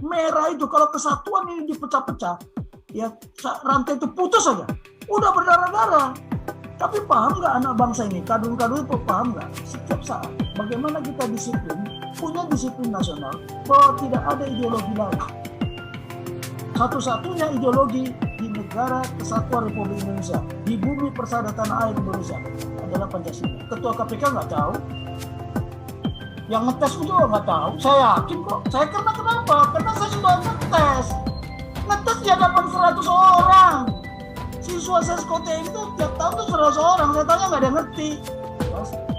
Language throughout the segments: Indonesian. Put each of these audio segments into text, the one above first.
Merah itu kalau kesatuan ini dipecah-pecah, ya rantai itu putus saja, udah berdarah-darah. Tapi paham nggak anak bangsa ini, kadun-kadun itu paham nggak? Setiap saat, bagaimana kita disiplin, punya disiplin nasional, bahwa tidak ada ideologi lain. Satu-satunya ideologi di negara kesatuan Republik Indonesia, di bumi persada tanah air Indonesia, adalah Pancasila. Ketua KPK nggak tahu, yang ngetes juga nggak tahu. Saya yakin kok. Saya kenapa? Karena saya sudah ngetes di hadapan 100 orang. Siswa SKT itu tiap tahun tuh 100 orang. Saya tanya nggak ada yang ngerti.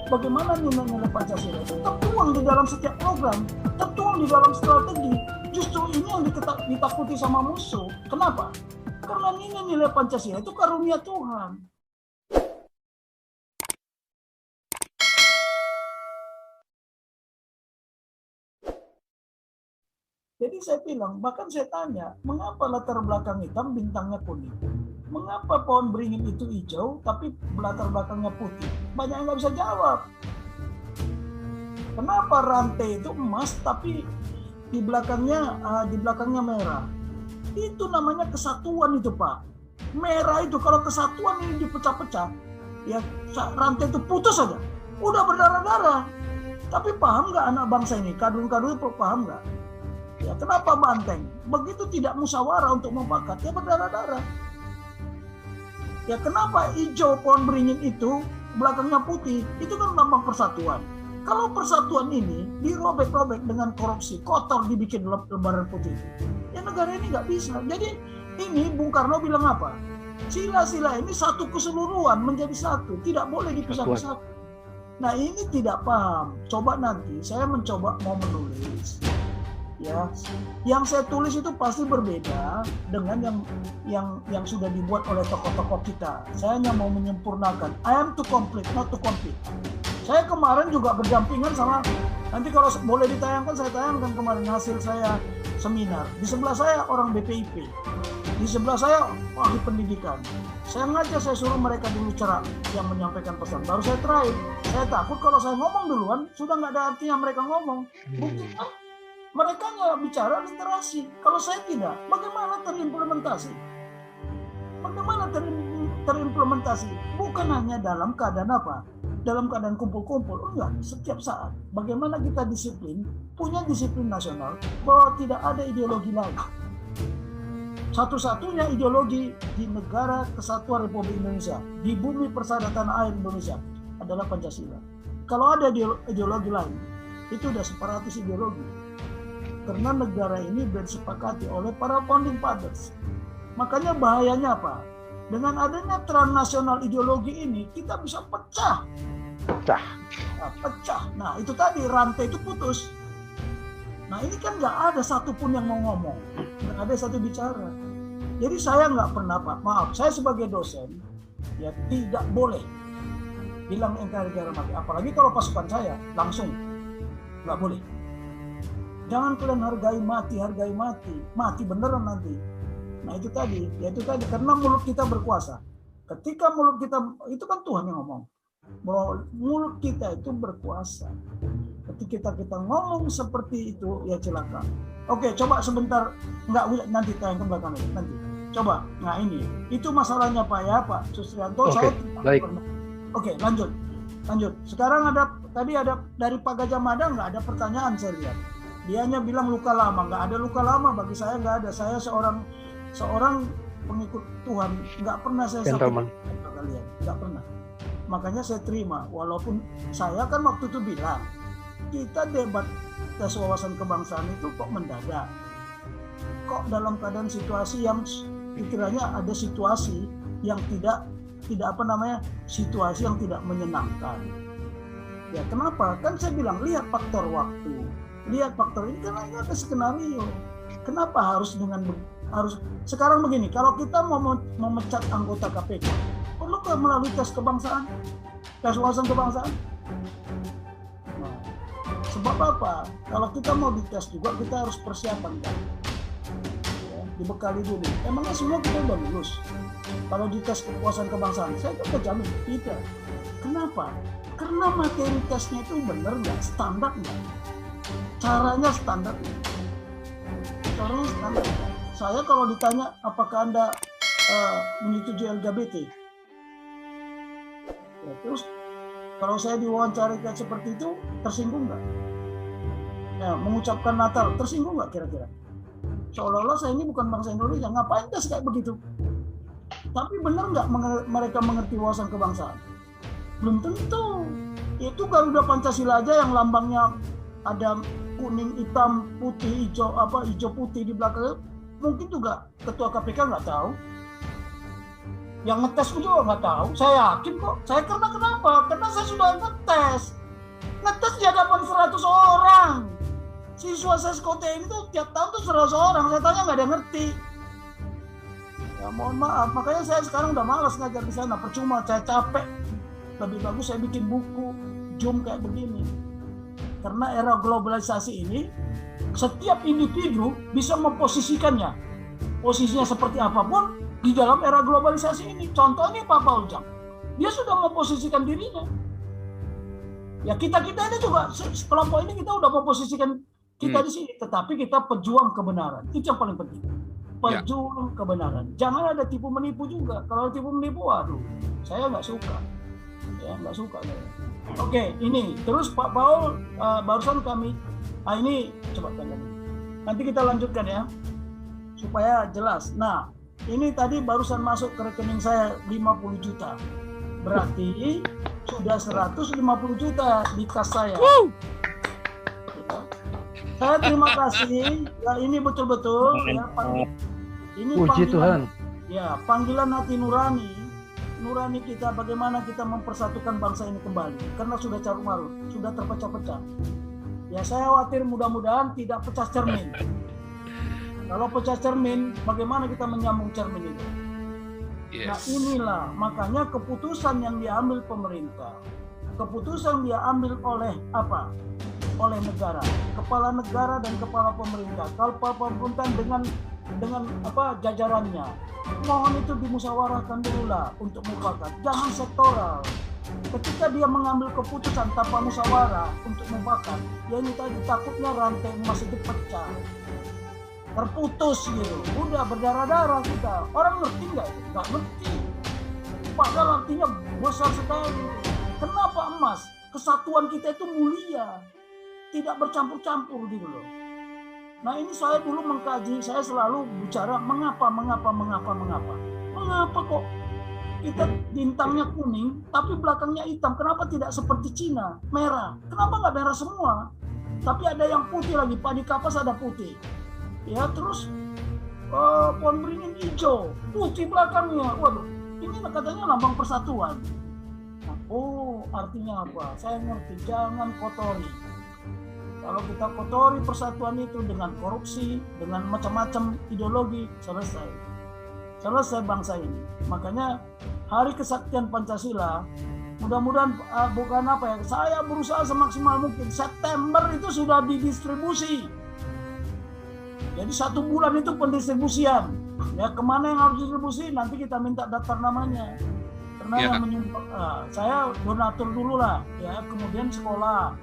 Bagaimana nilai-nilai Pancasila itu tertuang di dalam setiap program, tertuang di dalam strategi. Justru ini yang ditakuti sama musuh. Kenapa? Karena nilai-nilai Pancasila itu karunia Tuhan. Jadi saya bilang, bahkan saya tanya, mengapa latar belakang hitam bintangnya kuning? Mengapa pohon beringin itu hijau tapi latar belakangnya putih? Banyak yang nggak bisa jawab. Kenapa rantai itu emas tapi di belakangnya merah? Itu namanya kesatuan itu, Pak. Merah itu kalau kesatuan ini dipecah-pecah, ya rantai itu putus saja, udah berdarah-darah. Tapi paham nggak anak bangsa ini? Kadun-kadun itu paham nggak? Ya, kenapa banteng? Begitu tidak musyawarah untuk mufakat, ya berdarah-darah. Ya kenapa hijau pohon beringin itu belakangnya putih? Itu kan lambang persatuan. Kalau persatuan ini dirobek-robek dengan korupsi, kotor dibikin lembaran putih itu, ya negara ini nggak bisa. Jadi ini Bung Karno bilang apa? Sila-sila ini satu keseluruhan, menjadi satu, tidak boleh dipisah-pisah. Nah ini tidak paham. Coba nanti saya mencoba mau menulis. Ya, yang saya tulis itu pasti berbeda dengan yang sudah dibuat oleh tokoh-tokoh kita. Saya hanya mau menyempurnakan. I am to complete, not to compete. Saya kemarin juga berdampingan sama, nanti kalau boleh ditayangkan, saya tayangkan kemarin hasil saya seminar. Di sebelah saya orang BPIP, di sebelah saya ahli pendidikan. Saya ngajak, saya suruh mereka dulu cerak yang menyampaikan pesan. Baru saya terakhir. Saya takut kalau saya ngomong duluan, sudah nggak ada artinya mereka ngomong. Bukti mereka nggak bicara literasi. Kalau saya tidak, bagaimana terimplementasi? Bagaimana terimplementasi? Bukan hanya dalam keadaan apa? Dalam keadaan kumpul-kumpul. Enggak, setiap saat. Bagaimana kita disiplin, punya disiplin nasional, bahwa tidak ada ideologi lain. Satu-satunya ideologi di negara kesatuan Republik Indonesia, di bumi persada tanah air Indonesia, adalah Pancasila. Kalau ada ideologi lain, itu udah separatis ideologi. Karena negara ini disepakati oleh para founding fathers. Makanya bahayanya apa? Dengan adanya transnasional ideologi ini, kita bisa pecah. Pecah. Nah itu tadi, rantai itu putus. Nah ini kan nggak ada satupun yang mau ngomong. Nggak ada satu bicara. Jadi saya nggak pernah, Pak, maaf, saya sebagai dosen, ya tidak boleh bilang NKRI harga mati. Apalagi kalau pasukan saya, langsung. Nggak boleh. Jangan kalian hargai mati beneran nanti. Nah itu tadi, karena mulut kita berkuasa. Ketika mulut kita, itu kan Tuhan yang ngomong, bahwa mulut kita itu berkuasa. Ketika kita ngomong seperti itu, ya celaka. Oke, coba sebentar, nanti tayang ke belakang nanti. Coba, nah ini, itu masalahnya Pak Sustrianto. Oke, baik. Oke, lanjut. Sekarang tadi ada dari Pak Gajah Mada, nggak ada pertanyaan saya lihat. Dia hanya bilang luka lama, nggak ada luka lama bagi saya, nggak ada. Saya seorang pengikut Tuhan, nggak pernah saya sakit kalian, nggak pernah. Makanya saya terima, walaupun saya kan waktu itu bilang, kita debat tes wawasan kebangsaan itu kok mendadak, kok dalam keadaan situasi yang pikirannya ada situasi yang tidak situasi yang tidak menyenangkan. Ya kenapa? Kan saya bilang lihat faktor waktu. Lihat faktor ini karena ini ada skenario. Kenapa harus sekarang begini? Kalau kita mau memecat anggota KPK, perlu melalui tes kebangsaan, tes wawasan kebangsaan. Nah, sebab apa? Kalau kita mau dites juga kita harus persiapan kan? Ya, dibekali dulu. Emangnya semua kita udah lulus? Kalau di tes kepuasan kebangsaan, saya kan jamin tidak. Kenapa? Karena materi tesnya itu benar nggak, standar nggak? Caranya standar. faktornya saya kalau ditanya apakah Anda menyetujui LGBT, ya, terus kalau saya diwawancari kayak seperti itu, tersinggung nggak? Ya, mengucapkan Natal, tersinggung nggak kira-kira? Seolah-olah saya ini bukan bangsa Indonesia, ngapain tes kayak begitu? Tapi benar nggak mereka mengerti wawasan kebangsaan? Belum tentu. Itu Garuda Pancasila aja yang lambangnya ada kuning, hitam, putih, hijau putih di belakang. Mungkin juga ketua KPK nggak tahu. Yang ngetes juga nggak tahu. Saya yakin kok. Saya kenapa? Karena saya sudah ngetes. Ngetes di hadapan 100 orang. Siswa Seskote ini tuh tiap tahun tuh 100 orang. Saya tanya nggak ada yang ngerti. Ya mohon maaf. Makanya saya sekarang udah malas ngajar di sana. Percuma, saya capek. Lebih bagus saya bikin buku Zoom kayak begini. Karena era globalisasi ini, setiap individu bisa memposisikannya. Posisinya seperti apapun di dalam era globalisasi ini. Contohnya Pak Paujang. Dia sudah memposisikan dirinya. Ya kita ini juga, kelompok ini kita udah memposisikan kita di sini. Tetapi kita pejuang kebenaran. Itu yang paling penting. Pejuang kebenaran. Jangan ada tipu menipu juga. Kalau tipu menipu, waduh, saya nggak suka. Ya nggak suka saya. Oke, ini terus Pak Paul barusan kami ini coba tanya. Nanti kita lanjutkan ya supaya jelas. Nah, ini tadi barusan masuk ke rekening saya 50 juta. Berarti sudah 150 juta di kas saya. Ya. Saya terima kasih. Ya ini betul-betul ya ini puji Tuhan. Ya, panggilan hati nurani kita, bagaimana kita mempersatukan bangsa ini kembali, karena sudah carut marut, sudah terpecah-pecah. Ya saya khawatir mudah-mudahan tidak pecah cermin. Kalau pecah cermin, bagaimana kita menyambung cermin itu? Yes. Nah inilah makanya keputusan yang diambil pemerintah, keputusan diambil oleh apa? Oleh negara, kepala negara dan kepala pemerintah, kepala pemerintahan dengan apa jajarannya. Mohon itu dimusyawarahkan dulu lah untuk mufakat. Jangan sektoral. Ketika dia mengambil keputusan tanpa musyawarah untuk mufakat, ya ini tadi takutnya rantai emas itu pecah, terputus gitu. Udah berdarah-darah kita. Orang ngerti nggak? Nggak ngerti. Padahal artinya besar sekali. Kenapa emas? Kesatuan kita itu mulia, tidak bercampur-campur gitu loh. Nah ini saya dulu mengkaji, saya selalu bicara mengapa kok kita bintangnya kuning tapi belakangnya hitam, kenapa tidak seperti Cina, merah, kenapa nggak merah semua, tapi ada yang putih lagi, padi kapas ada putih, ya terus pohon beringin hijau, putih belakangnya, waduh ini katanya lambang persatuan. Nah, oh artinya apa, saya ngerti, jangan kotori. Kalau kita kotori persatuan itu dengan korupsi, dengan macam-macam ideologi, selesai bangsa ini. Makanya Hari Kesaktian Pancasila, mudah-mudahan bukan apa ya, saya berusaha semaksimal mungkin. September itu sudah didistribusi. Jadi 1 bulan itu pendistribusian. Ya kemana yang harus distribusi, nanti kita minta daftar namanya. Karena yang menyumbang, saya donatur dulu lah, ya kemudian sekolah.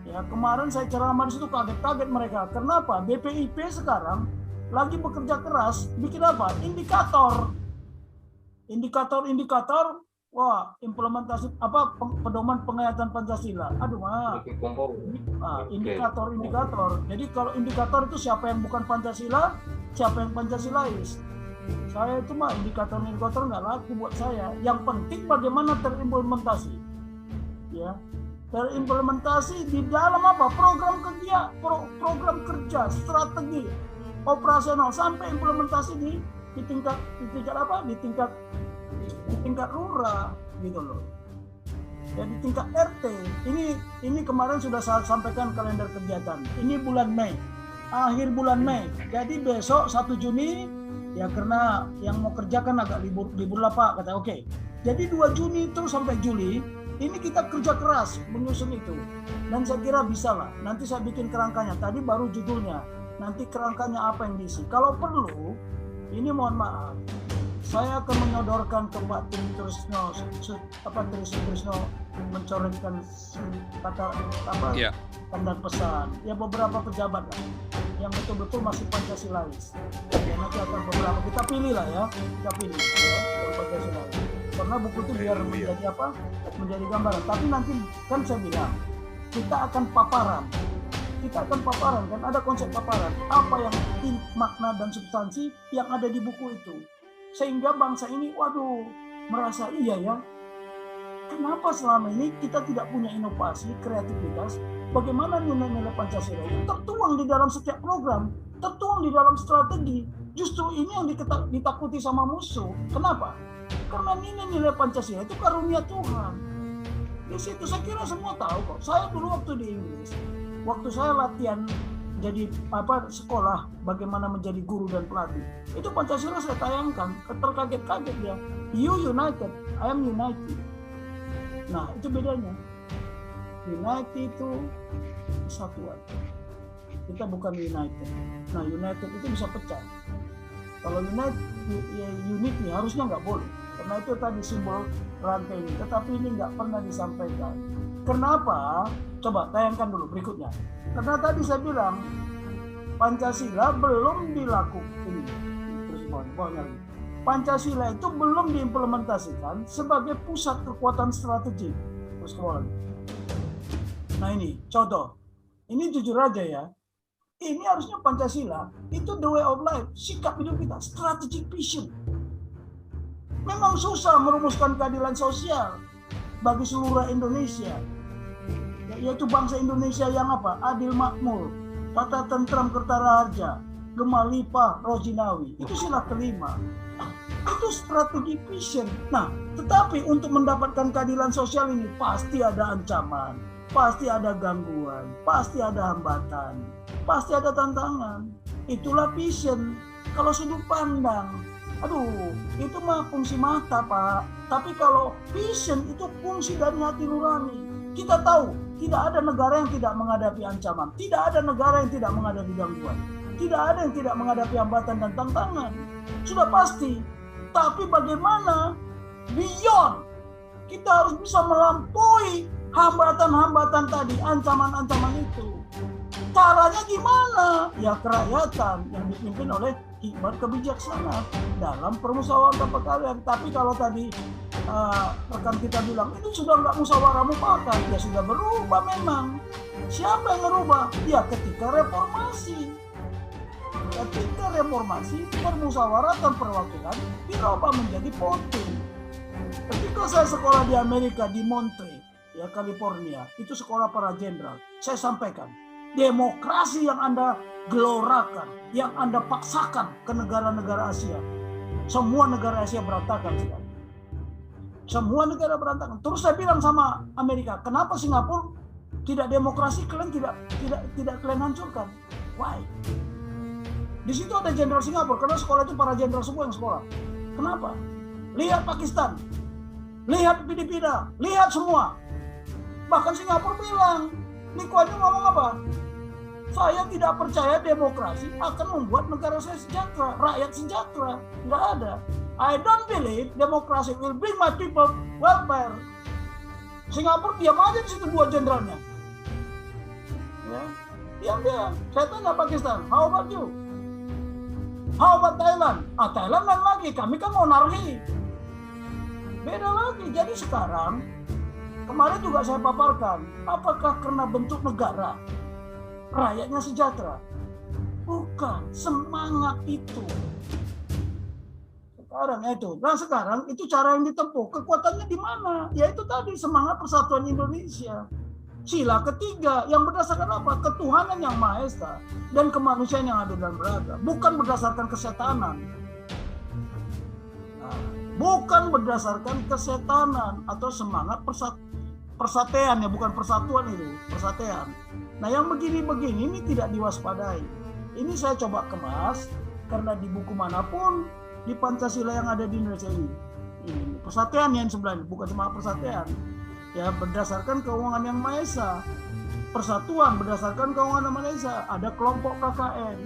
Ya kemarin saya ceramah di situ kaget mereka. Kenapa? BPIP sekarang lagi bekerja keras bikin apa? Indikator. Wah, implementasi apa pedoman penghayatan Pancasila. Aduh indikator. Jadi kalau indikator itu siapa yang bukan Pancasila, siapa yang Pancasilais. Saya itu indikator nggak laku buat saya. Yang penting bagaimana terimplementasi. Ya. Terimplementasi di dalam apa? Program kerja, strategi, operasional sampai implementasi di tingkat apa? Di tingkat lurah gitu loh. Ya di tingkat RT. Ini kemarin sudah saya sampaikan kalender kegiatan. Ini bulan Mei. Akhir bulan Mei. Jadi besok 1 Juni ya karena yang mau kerjakan agak libur lah Pak, kata oke. Jadi 2 Juni itu sampai Juli ini kita kerja keras menyusun itu, dan saya kira bisa lah. Nanti saya bikin kerangkanya. Tadi baru judulnya. Nanti kerangkanya apa yang diisi. Kalau perlu, ini mohon maaf, saya akan menyodorkan ke Pak Trisno mencoretkan kata apa dan pesan. Ya beberapa pejabat lah. yang betul-betul masih Pancasilais. Ya, nanti akan beberapa kita pilih lah ya, ya, yang Pancasilais. Karena buku itu biar menjadi apa? Menjadi gambaran. Tapi nanti kan saya bilang kita akan paparan kan ada konsep paparan apa yang makna dan substansi yang ada di buku itu, sehingga bangsa ini merasa iya ya, kenapa selama ini kita tidak punya inovasi, kreativitas, bagaimana nilai-nilai Pancasila itu tertuang di dalam setiap program, tertuang di dalam strategi. Justru ini yang ditakuti sama musuh. Kenapa? Karena nilai-nilai Pancasila itu karunia Tuhan. Di situ saya kira semua tahu kok. Saya dulu waktu di Inggris, waktu saya latihan jadi sekolah bagaimana menjadi guru dan pelatih, itu Pancasila saya tayangkan, terkaget-kaget dia. You united, I am united. Nah itu bedanya. United itu kesatuan. Kita bukan united. Nah united itu bisa pecah. Kalau unity harusnya nggak boleh. Karena itu tadi simbol rantai ini. Tetapi ini nggak pernah disampaikan. Kenapa? Coba tayangkan dulu berikutnya. Karena tadi saya bilang Pancasila belum dilakukan. Terus bawahnya lagi. Pancasila itu belum diimplementasikan sebagai pusat kekuatan strategik. Terus ke bawah lagi. Nah ini contoh. Ini jujur aja ya. Ini harusnya Pancasila itu the way of life, sikap hidup kita, strategic vision. Memang susah merumuskan keadilan sosial bagi seluruh Indonesia. Yaitu bangsa Indonesia yang apa? Adil makmur, tata tentram kertara harja, gemah limpah rozinawi. Itu sila kelima. Itu strategi vision. Nah, tetapi untuk mendapatkan keadilan sosial ini pasti ada ancaman, pasti ada gangguan, pasti ada hambatan, pasti ada tantangan. Itulah vision. Kalau sudut pandang, itu mah fungsi mata, Pak. Tapi kalau vision itu fungsi dari hati nurani. Kita tahu tidak ada negara yang tidak menghadapi ancaman, tidak ada negara yang tidak menghadapi gangguan, tidak ada yang tidak menghadapi hambatan dan tantangan. Sudah pasti. Tapi bagaimana beyond? Kita harus bisa melampaui hambatan-hambatan tadi, ancaman-ancaman itu. Caranya gimana? Ya kerakyatan yang dipimpin oleh hikmat kebijaksanaan dalam permusyawaratan perkalian. Tapi kalau tadi rekan kita bilang itu sudah nggak musyawarah mufakat, ya sudah berubah memang. Siapa yang merubah? Ya ketika reformasi. Ketika reformasi, permusyawaratan perwakilan dirubah menjadi voting. Ketika saya sekolah di Amerika di Monterey, ya California, itu sekolah para jenderal. Saya sampaikan, demokrasi yang Anda gelorakan, yang Anda paksakan ke negara-negara Asia, semua negara Asia berantakan sekali. Semua negara berantakan. Terus saya bilang sama Amerika, kenapa Singapura tidak demokrasi, kalian tidak kalian hancurkan? Why? Di situ ada jenderal Singapura, karena sekolah itu para jenderal semua yang sekolah. Kenapa? Lihat Pakistan, lihat Filipina, lihat semua. Bahkan Singapura bilang, Lee Kuan Yew ngomong apa? Saya tidak percaya demokrasi akan membuat negara saya sejahtera, rakyat sejahtera. Nggak ada. I don't believe democracy will bring my people welfare. Singapura diam aja di situ dua jenderalnya. Ya, diam. Saya tanya Pakistan, how about you? How about Thailand? Thailand lain lagi, kami kan monarki. Beda lagi. Jadi sekarang, kemarin juga saya paparkan, apakah karena bentuk negara rakyatnya sejahtera? Bukan, semangat itu. Sekarang itu cara yang ditempuh. Kekuatannya di mana? Yaitu tadi semangat persatuan Indonesia. Sila ketiga yang berdasarkan apa? Ketuhanan yang Maha Esa dan kemanusiaan yang adil dan beradab, bukan berdasarkan kesetanan. Bukan berdasarkan kesetanan atau semangat persatean, ya bukan persatuan itu, persatean. Nah yang begini-begini ini tidak diwaspadai. Ini saya coba kemas karena di buku manapun di Pancasila yang ada di Indonesia ini persatean yang sebenarnya bukan semangat persatean. Ya berdasarkan keuangan yang Maha Esa, persatuan berdasarkan keuangan yang Maha Esa. Ada kelompok KKN.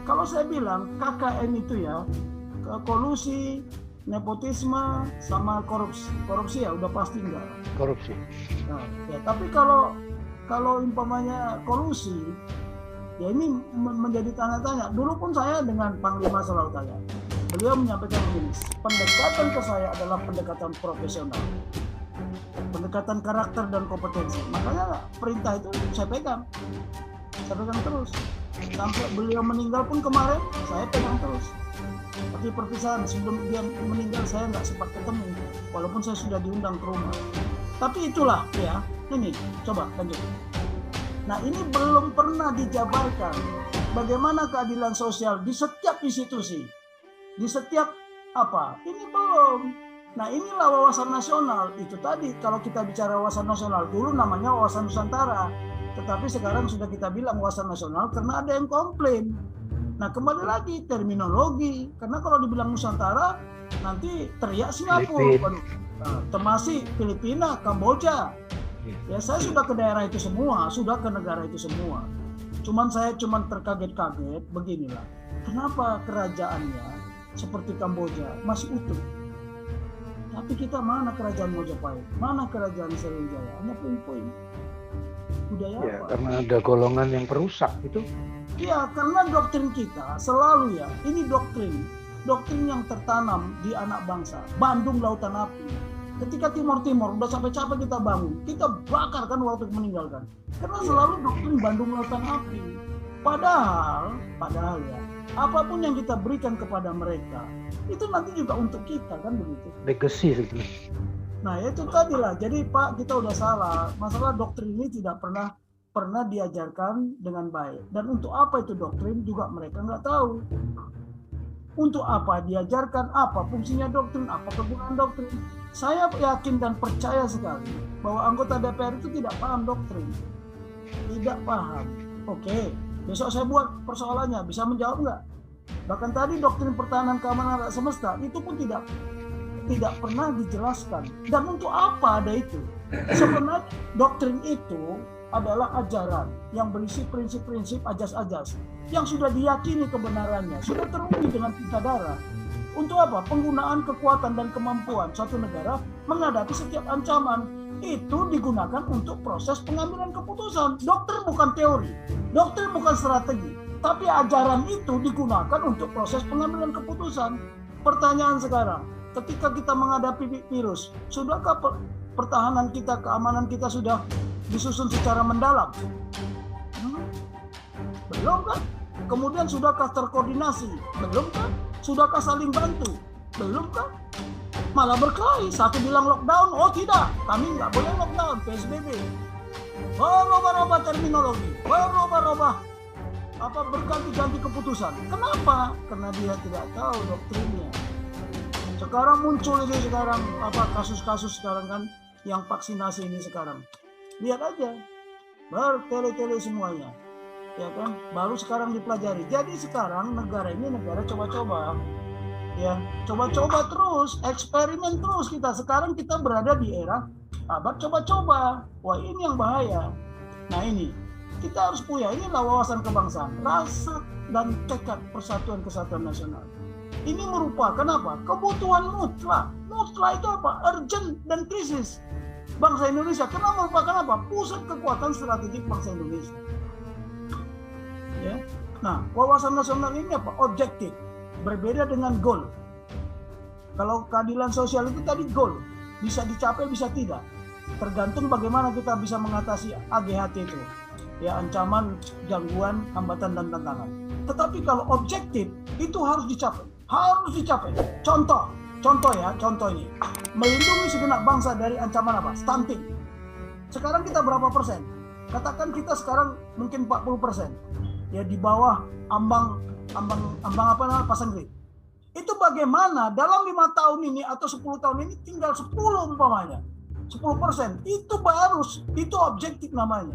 Kalau saya bilang KKN itu ya kolusi, nepotisme, sama korupsi ya udah pasti enggak. Korupsi. Nah, ya tapi kalau umpamanya kolusi, Ya ini menjadi tanda-tanya. Dulu pun saya dengan Panglima selalu tanya. Beliau menyampaikan begini, pendekatan ke saya adalah pendekatan profesional, pendekatan karakter dan kompetensi. Makanya perintah itu saya pegang terus. Sampai beliau meninggal pun kemarin, saya pegang terus. Tapi perpisahan, sebelum dia meninggal saya nggak sempat ketemu, walaupun saya sudah diundang ke rumah. Tapi itulah ya, ini coba lanjut. Nah ini belum pernah dijabarkan bagaimana keadilan sosial di setiap institusi, di setiap apa, ini belum. Nah inilah wawasan nasional, itu tadi kalau kita bicara wawasan nasional, dulu namanya wawasan Nusantara, tetapi sekarang sudah kita bilang wawasan nasional karena ada yang komplain. Nah kembali lagi terminologi, karena kalau dibilang Nusantara nanti teriak Singapura, termasuk Filipina, Kamboja. Ya saya sudah ke daerah itu semua, sudah ke negara itu semua. Saya terkaget-kaget beginilah. Kenapa kerajaannya seperti Kamboja masih utuh? Tapi kita mana kerajaan Mojopahit, mana kerajaan Sriwijaya, hanya puing-puing. Budaya ya, apa? Karena ada golongan yang perusak itu. Ya, karena doktrin kita selalu ya, ini doktrin yang tertanam di anak bangsa. Bandung Lautan Api. Ketika Timur udah capek-capek kita bangun, kita bakar kan waktu meninggalkan. Karena selalu doktrin Bandung Lautan Api. Padahal ya, apapun yang kita berikan kepada mereka, itu nanti juga untuk kita kan begitu. Legacy itu. Nah itu tadilah, jadi Pak kita udah salah. Masalah doktrin ini tidak pernah diajarkan dengan baik. Dan untuk apa itu doktrin juga mereka nggak tahu. Untuk apa diajarkan, apa fungsinya doktrin, apa kegunaan doktrin. Saya yakin dan percaya sekali bahwa anggota DPR itu tidak paham doktrin. Tidak paham. Oke, besok saya buat persoalannya, bisa menjawab nggak? Bahkan tadi doktrin pertahanan keamanan alam semesta itu pun tidak pernah dijelaskan. Dan untuk apa ada itu? Sebenarnya doktrin itu adalah ajaran yang berisi prinsip-prinsip ajas-ajas yang sudah diyakini kebenarannya, sudah teruji dengan tinta darah. Untuk apa? Penggunaan kekuatan dan kemampuan suatu negara menghadapi setiap ancaman itu digunakan untuk proses pengambilan keputusan. Doktrin bukan teori, doktrin bukan strategi, tapi ajaran itu digunakan untuk proses pengambilan keputusan. Pertanyaan sekarang, ketika kita menghadapi virus, sudahkah pertahanan kita, keamanan kita sudah disusun secara mendalam? Belum kan? Kemudian sudahkah terkoordinasi? Belum kan? Sudahkah saling bantu? Belum kan? Malah berkelahi. Satu bilang lockdown, oh tidak, kami nggak boleh lockdown, PSBB. Berubah-ubah terminologi, berubah-ubah berganti-ganti keputusan. Kenapa? Karena dia tidak tahu doktrinnya. Sekarang muncul itu kasus-kasus sekarang kan yang vaksinasi ini sekarang. Lihat aja, bertele-tele semuanya. Ya kan, baru sekarang dipelajari. Jadi sekarang negara ini negara coba-coba, ya coba-coba terus, eksperimen terus kita. Sekarang kita berada di era abad coba-coba. Wah ini yang bahaya. Nah ini kita harus punya, inilah wawasan kebangsaan, rasa dan tekad persatuan kesatuan nasional. Ini merupakan apa? Kebutuhan mutlak. Mutlak itu apa? Urgent dan krisis bangsa Indonesia. Karena merupakan apa? Pusat kekuatan strategik bangsa Indonesia. Ya. Nah, wawasan nasional ini apa? Objektif, berbeda dengan goal. Kalau keadilan sosial itu tadi goal, bisa dicapai bisa tidak, tergantung bagaimana kita bisa mengatasi AGHT itu, ya ancaman, gangguan, hambatan dan tantangan. Tetapi kalau objektif itu harus dicapai, Contoh ini, melindungi segenap bangsa dari ancaman apa? Stunting. Sekarang kita berapa persen? Katakan kita sekarang mungkin 40%. Ya di bawah ambang pasang grade. Itu bagaimana dalam 5 tahun ini atau 10 tahun ini tinggal 10 umpamanya. 10%. Itu objektif namanya.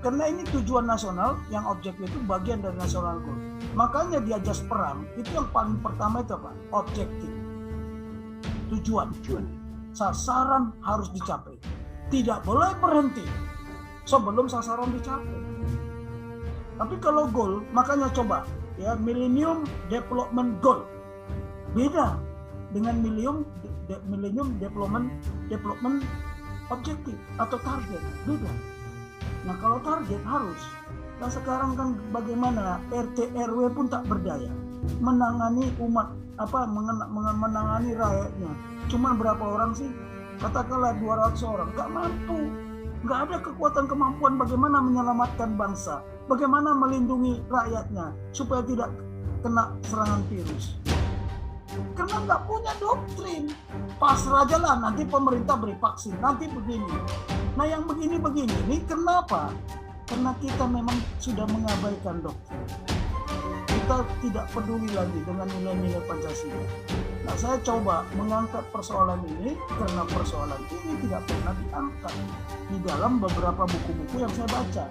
Karena ini tujuan nasional yang objektif itu bagian dari nasional goal. Makanya di ajas perang itu yang paling pertama itu apa? Objektif. Tujuan. Sasaran harus dicapai. Tidak boleh berhenti sebelum sasaran dicapai. Tapi kalau goal, makanya coba ya Millennium Development Goal beda dengan Millennium Development Objective atau target, beda. Nah kalau target harus Nah sekarang kan bagaimana RT RW pun tak berdaya menangani umat, menangani rakyatnya. Cuma berapa orang sih? Katakanlah 200 orang, nggak mampu. Nggak ada kekuatan kemampuan bagaimana menyelamatkan bangsa, bagaimana melindungi rakyatnya supaya tidak kena serangan virus. Karena nggak punya doktrin. Pasrah aja lah, nanti pemerintah beri vaksin, nanti begini. Nah yang begini-begini ini kenapa? Karena kita memang sudah mengabaikan doktrin. Kita tidak peduli lagi dengan nilai-nilai Pancasila. Nah saya coba mengangkat persoalan ini karena persoalan ini tidak pernah diangkat di dalam beberapa buku-buku yang saya baca.